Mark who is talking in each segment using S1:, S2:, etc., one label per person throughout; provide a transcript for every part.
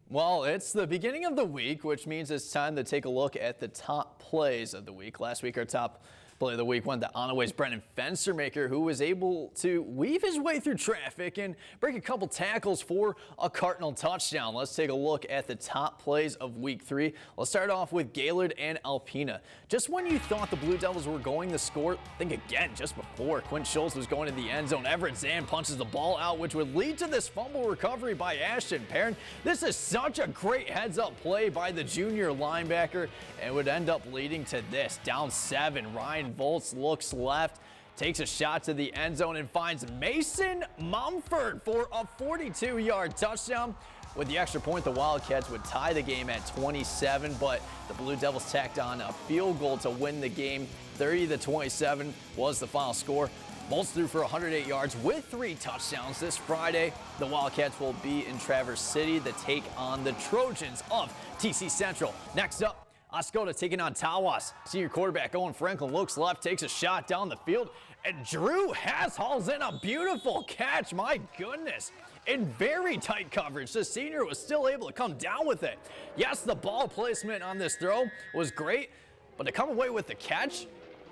S1: Well, it's the beginning of the week, which means it's time to take a look at the top plays of the week. Last week, our top play of the week went to Onaway's Brennan Fenstermaker, who was able to weave his way through traffic and break a couple tackles for a Cardinal touchdown. Let's take a look at the top plays of week 3. Let's start off with Gaylord and Alpena. Just when you thought the Blue Devils were going to score, think again just before Quinn Schultz was going to the end zone. Everett Zan punches the ball out, which would lead to this fumble recovery by Ashton Perrin. This is such a great heads-up play by the junior linebacker, and would end up leading to this. Down 7, Ryan Volz looks left, takes a shot to the end zone, and finds Mason Mumford for a 42-yard touchdown. With the extra point, the Wildcats would tie the game at 27, but the Blue Devils tacked on a field goal to win the game. 30-27 was the final score. Volz threw for 108 yards with 3 touchdowns. This Friday, the Wildcats will be in Traverse City to take on the Trojans of TC Central. Next up, Oscoda taking on Tawas. Senior quarterback Owen Franklin looks left, takes a shot down the field, and Drew Hess hauls in a beautiful catch. My goodness. In very tight coverage, the senior was still able to come down with it. Yes, the ball placement on this throw was great, but to come away with the catch,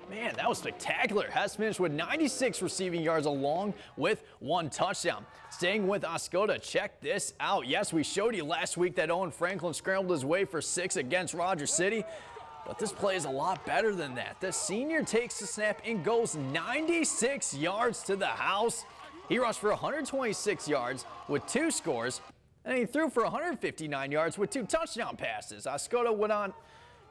S1: man, that was spectacular. Hess finished with 96 receiving yards along with 1 touchdown. Staying with Oscoda, check this out. Yes, we showed you last week that Owen Franklin scrambled his way for 6 against Rogers City, but this play is a lot better than that. The senior takes the snap and goes 96 yards to the house. He rushed for 126 yards with 2 scores, and he threw for 159 yards with 2 touchdown passes. Oscoda went on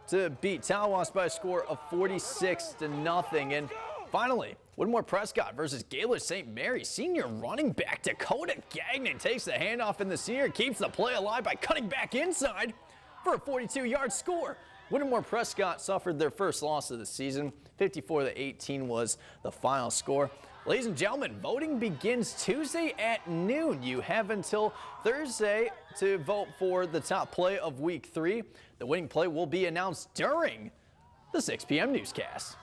S1: to beat Tawas by a score of 46-0. And finally, Whittemore Prescott versus Gaylord St. Mary. Senior running back Dakota Gagnon takes the handoff, and the senior keeps the play alive by cutting back inside for a 42-yard score. Whittemore Prescott suffered their first loss of the season. 54-18 was the final score. Ladies and gentlemen, voting begins Tuesday at noon. You have until Thursday to vote for the top play of week 3. The winning play will be announced during the 6 p.m. newscast.